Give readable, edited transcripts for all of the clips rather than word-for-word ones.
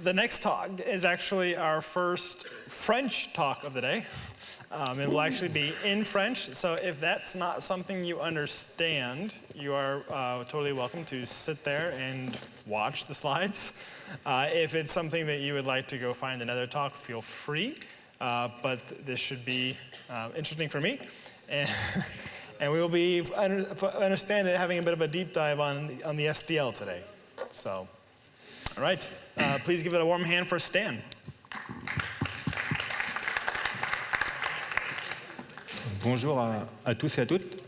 The next talk is actually our first French talk of the day. It will actually be in French, so if that's not something you understand, you are totally welcome to sit there and watch the slides. If it's something that you would like to go find another talk, feel free, but this should be interesting for me. And we will be, understand it, having a bit of a deep dive on the SDL today. So, all right, please give it a warm hand for Stan. Bonjour à tous et à toutes.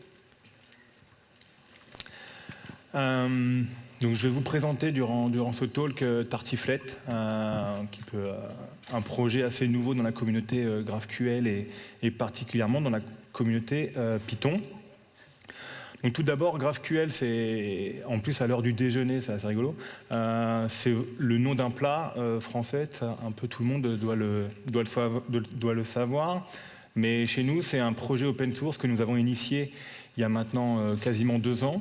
Donc je vais vous présenter durant ce talk Tartiflette, qui peut un projet assez nouveau dans la communauté GraphQL et particulièrement dans la communauté Python. Donc tout d'abord, GraphQL, c'est en plus à l'heure du déjeuner, c'est assez rigolo. C'est le nom d'un plat français, un peu tout le monde doit le savoir. Mais chez nous, c'est un projet open source que nous avons initié il y a maintenant quasiment 2 ans,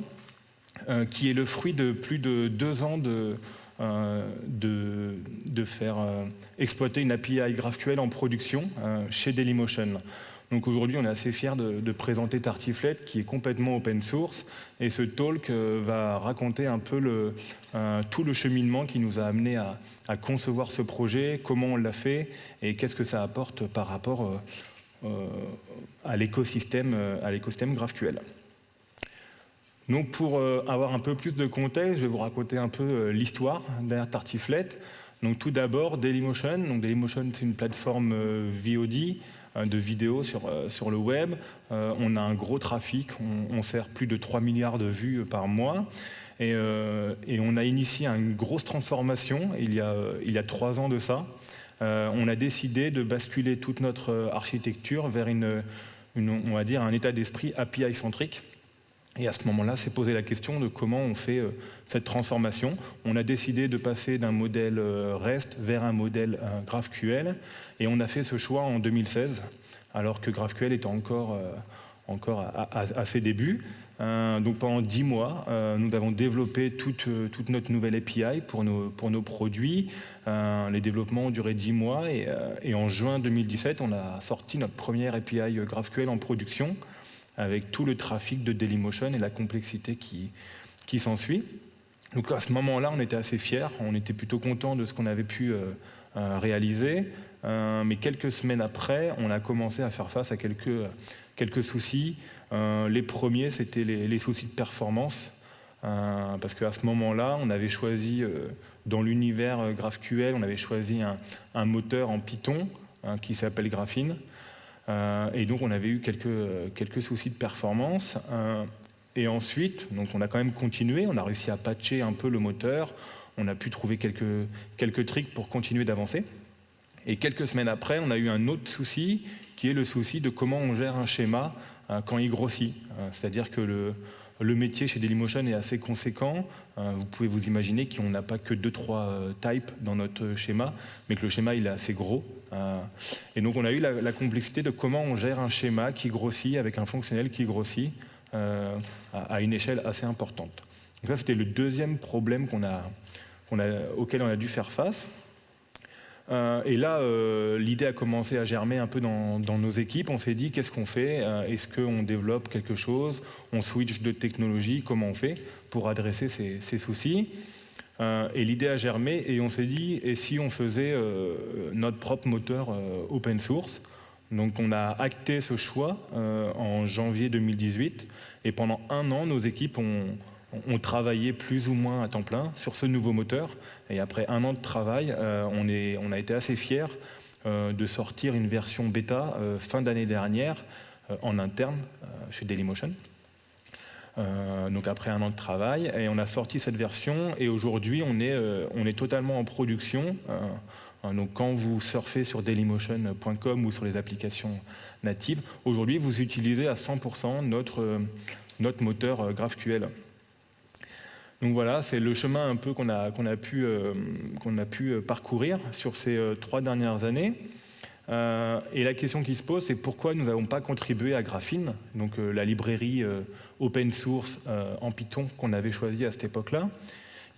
qui est le fruit de plus de 2 ans de faire exploiter une API GraphQL en production chez Dailymotion. Donc aujourd'hui, on est assez fiers de présenter Tartiflette, qui est complètement open source. Et ce talk va raconter un peu tout le cheminement qui nous a amené à concevoir ce projet, comment on l'a fait et qu'est-ce que ça apporte par rapport à l'écosystème GraphQL. Donc pour avoir un peu plus de contexte, je vais vous raconter un peu l'histoire derrière Tartiflette. Donc tout d'abord, Dailymotion. Donc Dailymotion, c'est une plateforme VOD de vidéos sur le web. On a un gros trafic, on sert plus de 3 milliards de vues par mois. Et on a initié une grosse transformation il y a 3 ans de ça. On a décidé de basculer toute notre architecture vers on va dire un état d'esprit API-centrique. Et à ce moment-là, s'est posé la question de comment on fait cette transformation. On a décidé de passer d'un modèle REST vers un modèle GraphQL. Et on a fait ce choix en 2016, alors que GraphQL était encore à ses débuts. Donc pendant 10 mois, nous avons développé toute notre nouvelle API pour nos produits. Les développements ont duré 10 mois et en juin 2017, on a sorti notre première API GraphQL en production avec tout le trafic de Dailymotion et la complexité qui s'ensuit. Donc à ce moment-là, on était assez fiers, on était plutôt contents de ce qu'on avait pu réaliser. Mais quelques semaines après, on a commencé à faire face à quelques soucis. Les premiers, c'était les soucis de performance, parce qu'à ce moment-là, on avait choisi, dans l'univers GraphQL, on avait choisi un moteur en Python qui s'appelle Graphene, et donc on avait eu quelques soucis de performance. Et ensuite, donc on a quand même continué, on a réussi à patcher un peu le moteur, on a pu trouver quelques tricks pour continuer d'avancer. Et quelques semaines après, on a eu un autre souci, qui est le souci de comment on gère un schéma quand il grossit. C'est-à-dire que le métier chez Dailymotion est assez conséquent. Vous pouvez vous imaginer qu'on n'a pas que 2-3 types dans notre schéma, mais que le schéma il est assez gros. Et donc on a eu la complexité de comment on gère un schéma qui grossit avec un fonctionnel qui grossit à une échelle assez importante. Donc ça, c'était le deuxième problème auquel on a dû faire face. Et là, l'idée a commencé à germer un peu dans nos équipes. On s'est dit, qu'est-ce qu'on fait? Est-ce qu'on développe quelque chose? On switch de technologie? Comment on fait pour adresser ces soucis? Et l'idée a germé et on s'est dit, et si on faisait notre propre moteur open source? Donc on a acté ce choix en janvier 2018. Et pendant 1 an, nos équipes ont travaillé plus ou moins à temps plein sur ce nouveau moteur. Et après 1 an de travail, on a été assez fiers de sortir une version bêta fin d'année dernière en interne chez Dailymotion. Donc après 1 an de travail, et on a sorti cette version et aujourd'hui on est totalement en production. Donc quand vous surfez sur dailymotion.com ou sur les applications natives, aujourd'hui vous utilisez à 100% notre moteur GraphQL. Donc voilà, c'est le chemin un peu qu'on a pu parcourir sur ces 3 dernières années. Et la question qui se pose, c'est pourquoi nous n'avons pas contribué à Graphene, donc la librairie open source en Python qu'on avait choisie à cette époque-là.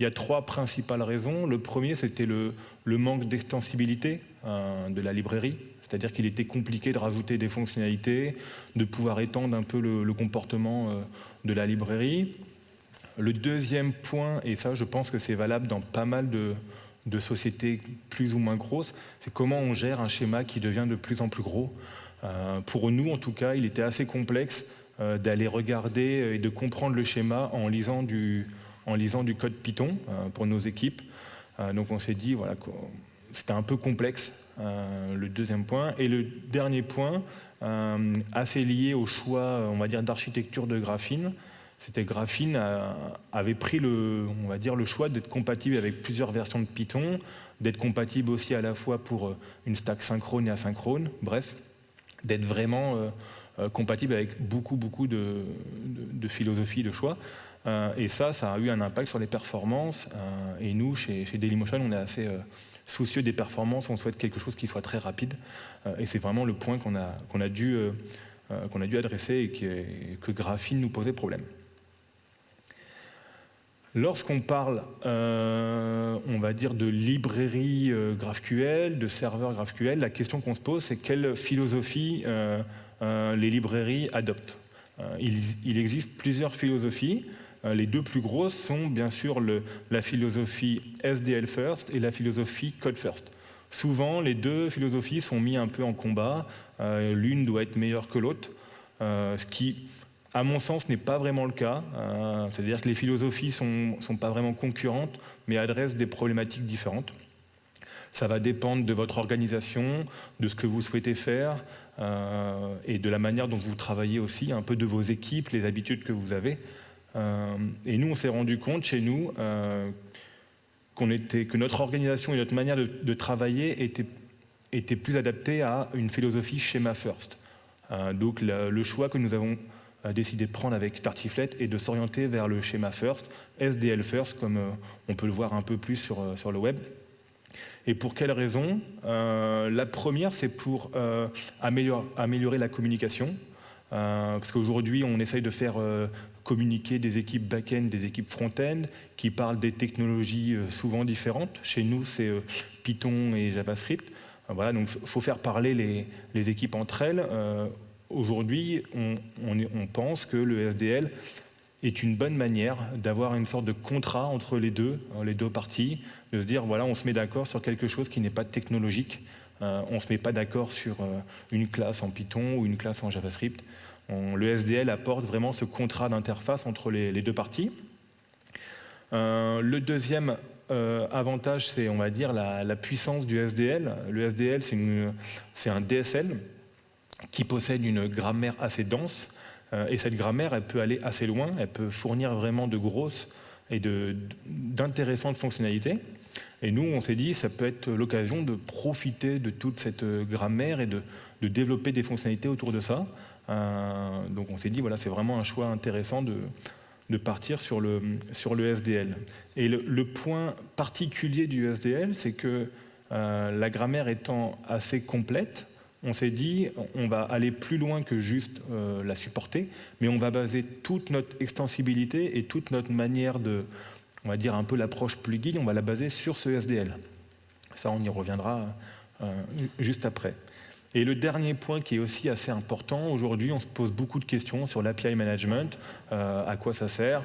Il y a 3 principales raisons. Le premier, c'était le manque d'extensibilité de la librairie, c'est-à-dire qu'il était compliqué de rajouter des fonctionnalités, de pouvoir étendre un peu le comportement de la librairie. Le deuxième point, et ça je pense que c'est valable dans pas mal de sociétés plus ou moins grosses, c'est comment on gère un schéma qui devient de plus en plus gros. Pour nous, en tout cas, il était assez complexe d'aller regarder et de comprendre le schéma en lisant du code Python pour nos équipes. Donc on s'est dit, voilà, c'était un peu complexe, le deuxième point. Et le dernier point, assez lié au choix, on va dire, d'architecture de Graphene, c'était Graphene avait pris on va dire, le choix d'être compatible avec plusieurs versions de Python, d'être compatible aussi à la fois pour une stack synchrone et asynchrone, bref, d'être vraiment compatible avec beaucoup de philosophies de choix. Et ça a eu un impact sur les performances. Et nous, chez Dailymotion, on est assez soucieux des performances, on souhaite quelque chose qui soit très rapide. Et c'est vraiment le point qu'on a dû adresser et que Graphene nous posait problème. Lorsqu'on parle, on va dire, de librairie GraphQL, de serveur GraphQL, la question qu'on se pose, c'est quelle philosophie les librairies adoptent. Il existe plusieurs philosophies. Les 2 plus grosses sont bien sûr la philosophie SDL First et la philosophie Code First. Souvent, les 2 philosophies sont mises un peu en combat. L'une doit être meilleure que l'autre, ce qui, à mon sens, n'est pas vraiment le cas. C'est-à-dire que les philosophies ne sont pas vraiment concurrentes, mais adressent des problématiques différentes. Ça va dépendre de votre organisation, de ce que vous souhaitez faire, et de la manière dont vous travaillez aussi, un peu de vos équipes, les habitudes que vous avez. Et nous, on s'est rendu compte chez nous que notre organisation et notre manière de travailler était plus adaptée à une philosophie schéma first. Donc le choix que nous avons décidé de prendre avec Tartiflette est de s'orienter vers le schéma first, SDL first, comme on peut le voir un peu plus sur le web. Et pour quelles raisons? La première, c'est pour améliorer la communication. Parce qu'aujourd'hui, on essaye de faire communiquer des équipes back-end, des équipes front-end, qui parlent des technologies souvent différentes. Chez nous, c'est Python et JavaScript. Voilà, donc il faut faire parler les équipes entre elles. Aujourd'hui, on pense que le SDL est une bonne manière d'avoir une sorte de contrat entre les deux parties, de se dire, voilà, on se met d'accord sur quelque chose qui n'est pas technologique, on ne se met pas d'accord sur une classe en Python ou une classe en JavaScript. Le SDL apporte vraiment ce contrat d'interface entre les 2 parties. Le deuxième avantage, c'est, on va dire, la puissance du SDL. Le SDL, c'est un DSL qui possède une grammaire assez dense, et cette grammaire, elle peut aller assez loin, elle peut fournir vraiment de grosses et d'intéressantes fonctionnalités. Et nous, on s'est dit, ça peut être l'occasion de profiter de toute cette grammaire et de développer des fonctionnalités autour de ça. Donc on s'est dit, voilà, c'est vraiment un choix intéressant de partir sur le SDL. Et le point particulier du SDL, c'est que la grammaire étant assez complète, on s'est dit, on va aller plus loin que juste la supporter, mais on va baser toute notre extensibilité et toute notre manière on va dire un peu l'approche plugin, on va la baser sur ce SDL. Ça, on y reviendra juste après. Et le dernier point qui est aussi assez important, aujourd'hui, on se pose beaucoup de questions sur l'API management, à quoi ça sert,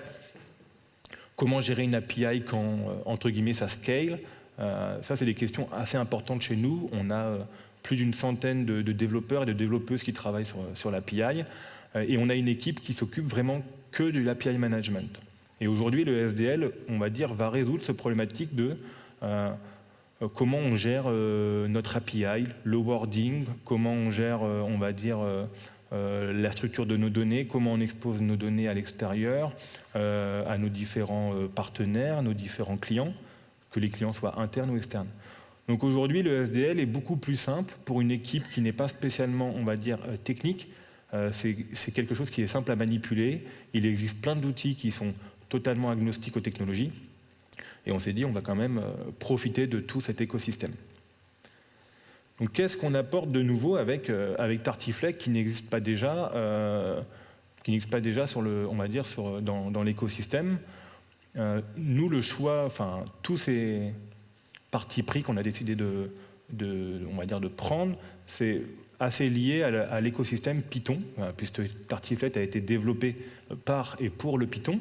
comment gérer une API quand, entre guillemets, ça scale. Ça, c'est des questions assez importantes chez nous. On a plus d'une centaine de développeurs et de développeuses qui travaillent sur l'API, et on a une équipe qui s'occupe vraiment que de l'API management. Et aujourd'hui, le SDL, on va dire, va résoudre cette problématique de comment on gère notre API, le wording, comment on gère, on va dire, la structure de nos données, comment on expose nos données à l'extérieur, à nos différents partenaires, nos différents clients, que les clients soient internes ou externes. Donc aujourd'hui, le SDL est beaucoup plus simple pour une équipe qui n'est pas spécialement, on va dire, technique. C'est quelque chose qui est simple à manipuler. Il existe plein d'outils qui sont totalement agnostiques aux technologies. Et on s'est dit, on va quand même profiter de tout cet écosystème. Donc qu'est-ce qu'on apporte de nouveau avec Tartiflette qui n'existe pas déjà, sur on va dire dans l'écosystème? nous, le choix, tous ces partis pris qu'on a décidé on va dire de prendre, c'est assez lié à l'écosystème Python, puisque Tartiflette a été développé par et pour le Python.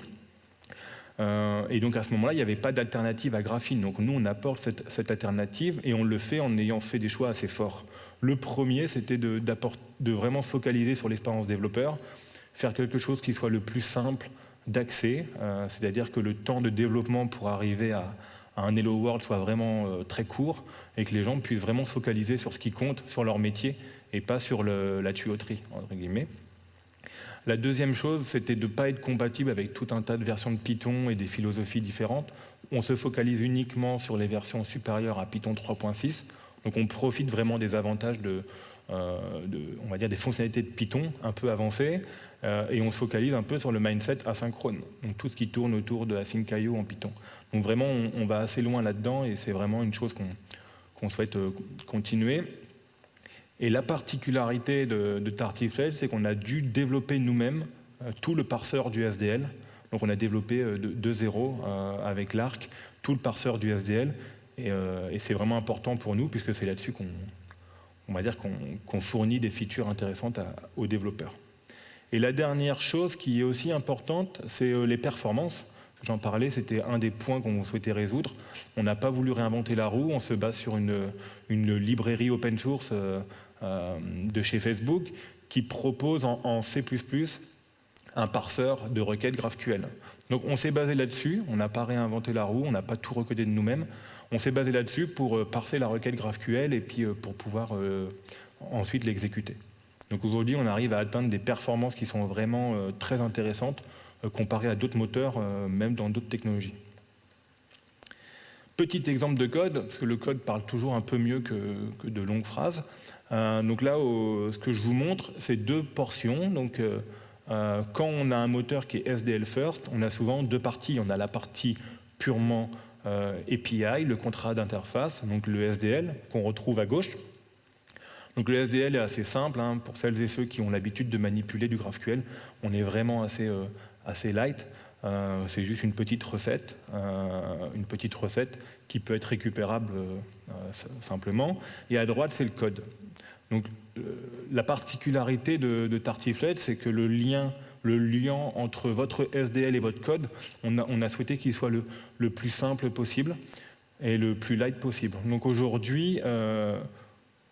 Et donc à ce moment-là, il n'y avait pas d'alternative à Graphene. Donc nous, on apporte cette alternative et on le fait en ayant fait des choix assez forts. Le premier, c'était de vraiment se focaliser sur l'expérience développeur, faire quelque chose qui soit le plus simple d'accès, c'est-à-dire que le temps de développement pour arriver à un Hello World soit vraiment très court et que les gens puissent vraiment se focaliser sur ce qui compte, sur leur métier et pas sur la tuyauterie, entre guillemets. La deuxième chose, c'était de ne pas être compatible avec tout un tas de versions de Python et des philosophies différentes. On se focalise uniquement sur les versions supérieures à Python 3.6. Donc on profite vraiment des avantages on va dire des fonctionnalités de Python un peu avancées, et on se focalise un peu sur le mindset asynchrone. Donc tout ce qui tourne autour de Async.io en Python. Donc vraiment, on va assez loin là-dedans et c'est vraiment une chose qu'on souhaite continuer. Et la particularité de Tartiflette, c'est qu'on a dû développer nous-mêmes tout le parseur du SDL. Donc on a développé de zéro avec l'ARC tout le parseur du SDL. Et c'est vraiment important pour nous, puisque c'est là-dessus qu'on fournit des features intéressantes aux développeurs. Et la dernière chose qui est aussi importante, c'est les performances. J'en parlais, c'était un des points qu'on souhaitait résoudre. On n'a pas voulu réinventer la roue, on se base sur une librairie open source de chez Facebook qui propose en C++ un parseur de requêtes GraphQL. Donc on s'est basé là-dessus, on n'a pas réinventé la roue, on n'a pas tout recodé de nous-mêmes. On s'est basé là-dessus pour parser la requête GraphQL et puis pour pouvoir ensuite l'exécuter. Donc aujourd'hui, on arrive à atteindre des performances qui sont vraiment très intéressantes comparées à d'autres moteurs, même dans d'autres technologies. Petit exemple de code, parce que le code parle toujours un peu mieux que de longues phrases. Donc là, ce que je vous montre, c'est deux portions. Donc, quand on a un moteur qui est SDL first, on a souvent deux parties. On a la partie purement API, le contrat d'interface, donc le SDL, qu'on retrouve à gauche. Donc le SDL est assez simple, hein, pour celles et ceux qui ont l'habitude de manipuler du GraphQL. On est vraiment assez light. C'est juste une petite recette qui peut être récupérable simplement. Et à droite, c'est le code. Donc, la particularité de Tartiflette, c'est que le lien entre votre SDL et votre code, on a souhaité qu'il soit le plus simple possible et le plus light possible. Donc aujourd'hui,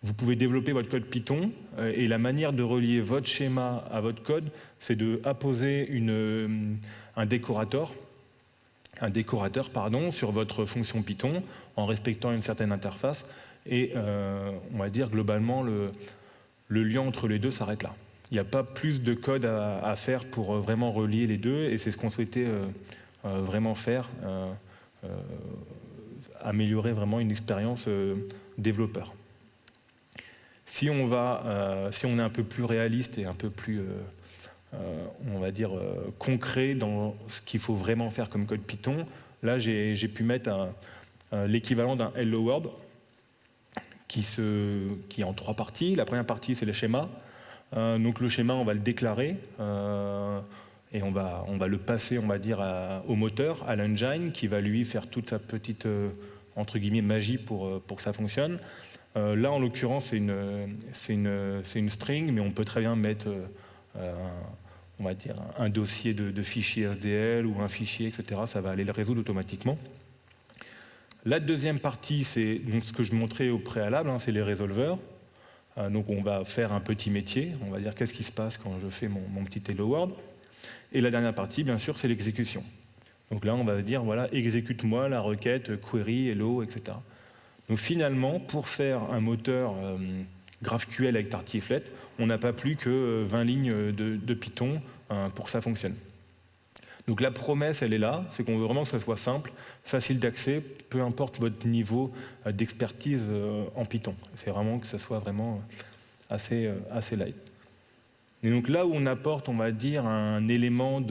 vous pouvez développer votre code Python et la manière de relier votre schéma à votre code, c'est d'apposer un décorateur sur votre fonction Python en respectant une certaine interface et on va dire globalement le lien entre les deux s'arrête là. Il n'y a pas plus de code à faire pour vraiment relier les deux et c'est ce qu'on souhaitait vraiment faire, améliorer vraiment une expérience développeur. Si on est un peu plus réaliste et un peu plus on va dire concret dans ce qu'il faut vraiment faire comme code Python, là j'ai pu mettre l'équivalent d'un Hello World qui est en trois parties. La première partie, c'est le schéma. Donc le schéma, on va le déclarer et on va le passer, on va dire, au moteur, à l'engine, qui va lui faire toute sa petite entre guillemets magie pour que ça fonctionne. Là, en l'occurrence, c'est une string, mais on peut très bien mettre on va dire un dossier de fichiers SDL ou un fichier, etc. Ça va aller le résoudre automatiquement. La deuxième partie, c'est donc ce que je montrais au préalable, hein, c'est les résolveurs. Donc on va faire un petit métier, on va dire qu'est-ce qui se passe quand je fais mon petit Hello World. Et la dernière partie, bien sûr, c'est l'exécution. Donc là, on va dire, voilà, exécute-moi la requête query, hello, etc. Donc finalement, pour faire un moteur GraphQL avec Tartiflette, on n'a pas plus que 20 lignes de Python pour que ça fonctionne. Donc la promesse, elle est là, c'est qu'on veut vraiment que ça soit simple, facile d'accès, peu importe votre niveau d'expertise en Python. C'est vraiment que ça soit vraiment assez light. Et donc là où on apporte, on va dire, un élément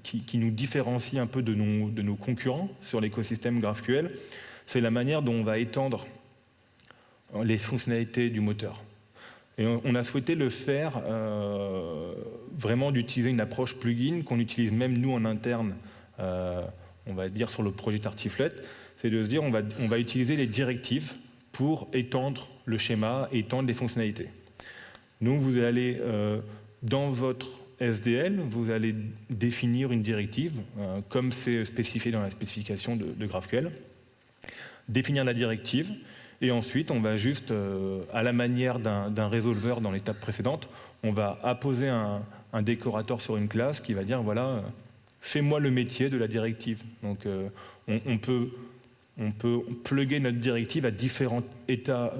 qui nous différencie un peu de nos concurrents sur l'écosystème GraphQL, c'est la manière dont on va étendre les fonctionnalités du moteur. Et on a souhaité le faire vraiment d'utiliser une approche plugin qu'on utilise même nous en interne on va dire sur le projet Tartiflette, c'est de se dire on va utiliser les directives pour étendre le schéma, étendre les fonctionnalités. Donc vous allez, dans votre SDL, vous allez définir une directive, comme c'est spécifié dans la spécification de GraphQL, définir la directive, et ensuite on va juste, à la manière d'un résolver dans l'étape précédente, on va apposer un décorateur sur une classe qui va dire, voilà, fais-moi le métier de la directive. Donc on peut plugger notre directive à différents états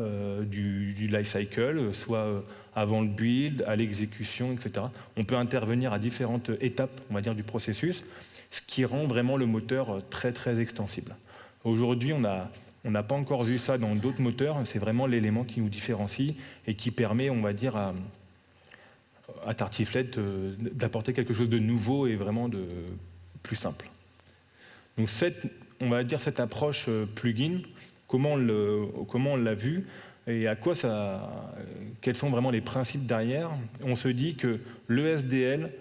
du lifecycle, soit avant le build, à l'exécution, etc. On peut intervenir à différentes étapes, on va dire, du processus, ce qui rend vraiment le moteur très très extensible. Aujourd'hui, on n'a pas encore vu ça dans d'autres moteurs, c'est vraiment l'élément qui nous différencie et qui permet, on va dire, à Tartiflette d'apporter quelque chose de nouveau et vraiment de plus simple. Donc on va dire cette approche plugin, comment on l'a vu et à quoi quels sont vraiment les principes derrière. On se dit que le SDL,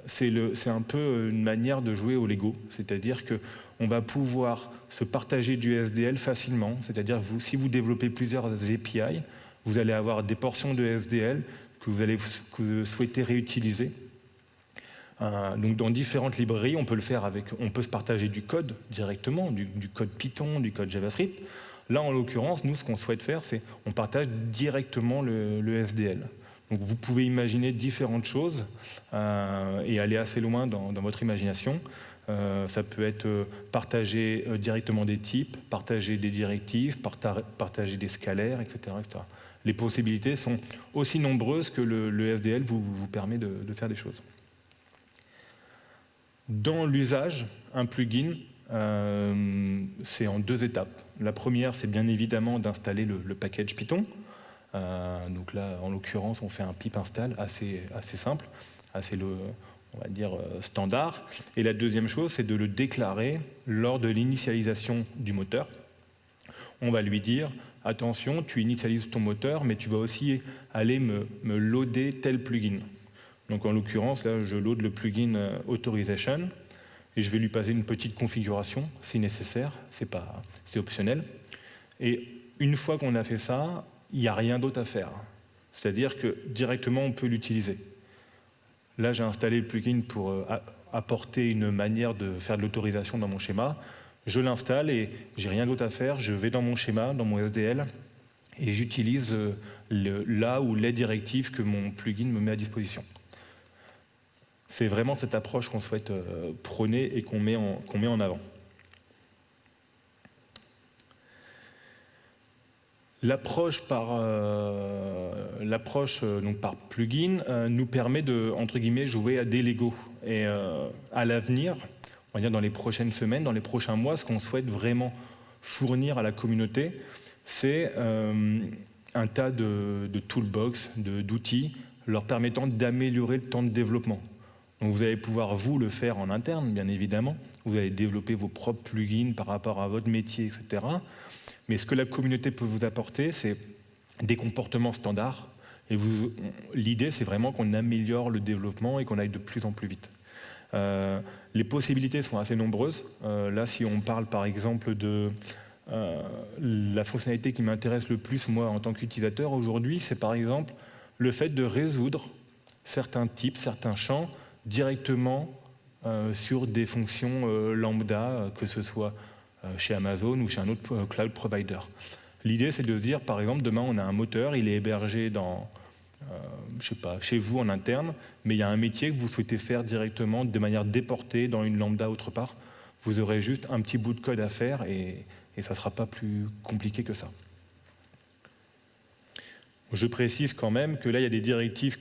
c'est un peu une manière de jouer au Lego, c'est-à-dire qu'on va pouvoir se partager du SDL facilement, c'est-à-dire si vous développez plusieurs API, vous allez avoir des portions de SDL que vous souhaitez réutiliser. Donc dans différentes librairies, on peut se partager du code directement, du code Python, du code JavaScript. Là, en l'occurrence, nous, ce qu'on souhaite faire, c'est on partage directement le SDL. Donc vous pouvez imaginer différentes choses et aller assez loin dans votre imagination. Ça peut être partager directement des types, partager des directives, partager des scalaires, etc., etc. Les possibilités sont aussi nombreuses que le SDL vous permet de faire des choses. Dans l'usage, un plugin, c'est en 2 étapes. La première, c'est bien évidemment d'installer le package Python. Donc là, en l'occurrence, on fait un pip install assez simple, assez on va dire standard. Et la deuxième chose, c'est de le déclarer lors de l'initialisation du moteur. On va lui dire, attention, tu initialises ton moteur, mais tu vas aussi aller me loader tel plugin. Donc en l'occurrence, là, je load le plugin Authorization et je vais lui passer une petite configuration si nécessaire, c'est optionnel. Et une fois qu'on a fait ça, il n'y a rien d'autre à faire. C'est-à-dire que directement, on peut l'utiliser. Là, j'ai installé le plugin pour apporter une manière de faire de l'autorisation dans mon schéma. Je l'installe et j'ai rien d'autre à faire. Je vais dans mon schéma, dans mon SDL, et j'utilise là ou les directives que mon plugin me met à disposition. C'est vraiment cette approche qu'on souhaite prôner et qu'on met en avant. L'approche par plugin nous permet de, entre guillemets, jouer à des Lego. Et à l'avenir, on va dire dans les prochaines semaines, dans les prochains mois, ce qu'on souhaite vraiment fournir à la communauté, c'est un tas de toolbox, d'outils leur permettant d'améliorer le temps de développement. Donc vous allez pouvoir, vous, le faire en interne, bien évidemment. Vous allez développer vos propres plugins par rapport à votre métier, etc. Mais ce que la communauté peut vous apporter, c'est des comportements standards. Et l'idée, c'est vraiment qu'on améliore le développement et qu'on aille de plus en plus vite. Les possibilités sont assez nombreuses. Là, si on parle par exemple de la fonctionnalité qui m'intéresse le plus, moi, en tant qu'utilisateur aujourd'hui, c'est par exemple le fait de résoudre certains types, certains champs directement sur des fonctions lambda, que ce soit chez Amazon ou chez un autre cloud provider. L'idée, c'est de se dire, par exemple, demain, on a un moteur, il est hébergé dans, je sais pas, chez vous en interne, mais il y a un métier que vous souhaitez faire directement de manière déportée dans une lambda autre part. Vous aurez juste un petit bout de code à faire et ça ne sera pas plus compliqué que ça. Je précise quand même que là, il y a des directives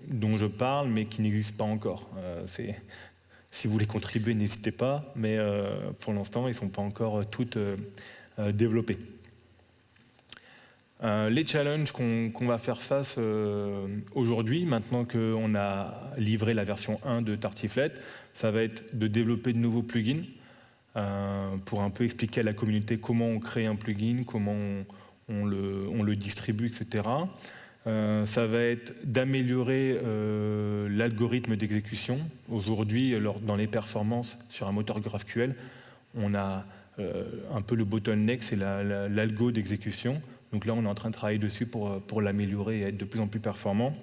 dont je parle, mais qui n'existent pas encore. Si vous voulez contribuer, n'hésitez pas, mais pour l'instant, ils ne sont pas encore toutes développées. Les challenges qu'on va faire face aujourd'hui, maintenant qu'on a livré la version 1 de Tartiflette, ça va être de développer de nouveaux plugins pour un peu expliquer à la communauté comment on crée un plugin, comment on le distribue, etc. Ça va être d'améliorer l'algorithme d'exécution. Aujourd'hui, dans les performances sur un moteur GraphQL, on a un peu le bottleneck, c'est l'algo d'exécution. Donc là, on est en train de travailler dessus pour l'améliorer et être de plus en plus performant.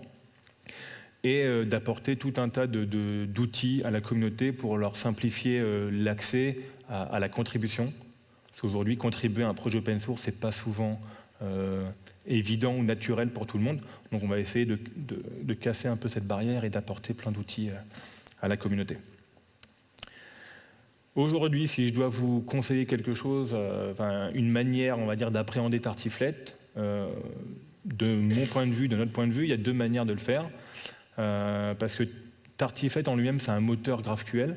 Et d'apporter tout un tas d'outils à la communauté pour leur simplifier l'accès à la contribution. Parce qu'aujourd'hui, contribuer à un projet open source, ce n'est pas souvent évident ou naturel pour tout le monde. Donc on va essayer de casser un peu cette barrière et d'apporter plein d'outils à la communauté. Aujourd'hui, si je dois vous conseiller quelque chose, une manière, on va dire, d'appréhender Tartiflette, de mon point de vue, de notre point de vue, il y a deux manières de le faire. Parce que Tartiflette en lui-même, c'est un moteur GraphQL,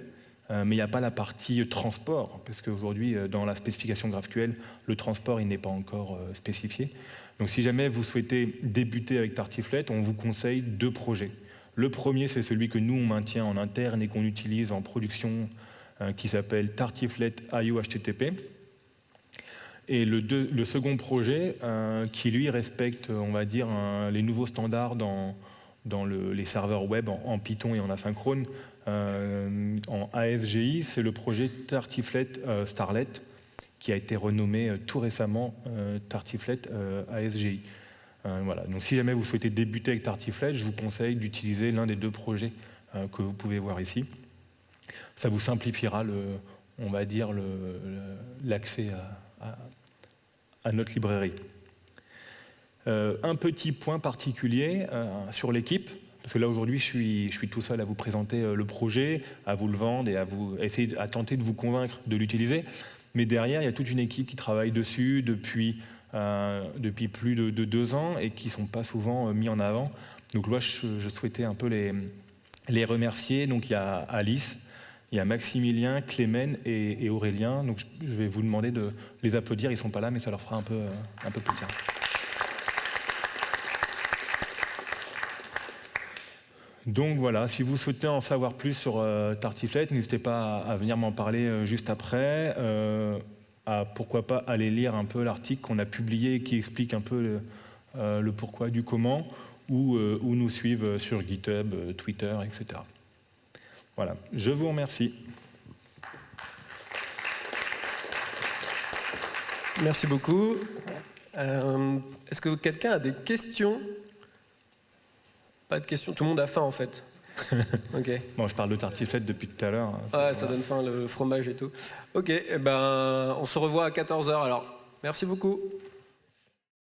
mais il n'y a pas la partie transport, parce qu'aujourd'hui, dans la spécification GraphQL, le transport, il n'est pas encore spécifié. Donc si jamais vous souhaitez débuter avec Tartiflette, on vous conseille deux projets. Le premier, c'est celui que nous, on maintient en interne et qu'on utilise en production, qui s'appelle Tartiflette IO HTTP. Et le second projet, qui lui respecte, on va dire, les nouveaux standards dans les serveurs web en Python et en asynchrone, en ASGI, c'est le projet Tartiflette Starlet, qui a été renommé tout récemment Tartiflette ASGI. Voilà. Donc si jamais vous souhaitez débuter avec Tartiflette, je vous conseille d'utiliser l'un des deux projets que vous pouvez voir ici. Ça vous simplifiera, on va dire, l'accès à notre librairie. Un petit point particulier sur l'équipe, parce que là aujourd'hui je suis tout seul à vous présenter le projet, à vous le vendre et à tenter de vous convaincre de l'utiliser. Mais derrière, il y a toute une équipe qui travaille dessus depuis plus de 2 ans et qui ne sont pas souvent mis en avant. Donc là, je souhaitais un peu les remercier. Donc il y a Alice, il y a Maximilien, Clément et Aurélien. Donc je vais vous demander de les applaudir. Ils ne sont pas là, mais ça leur fera un peu plaisir. Donc voilà, si vous souhaitez en savoir plus sur Tartiflette, n'hésitez pas à venir m'en parler juste après. Pourquoi pas aller lire un peu l'article qu'on a publié et qui explique un peu le pourquoi du comment, ou nous suivre sur GitHub, Twitter, etc. Voilà, je vous remercie. Merci beaucoup. Est-ce que quelqu'un a des questions? Pas de questions. Tout le monde a faim en fait. Ok. Bon, je parle de Tartiflette depuis tout à l'heure. Ouais, ça donne faim, le fromage et tout. Ok, eh ben, on se revoit à 14h alors. Merci beaucoup.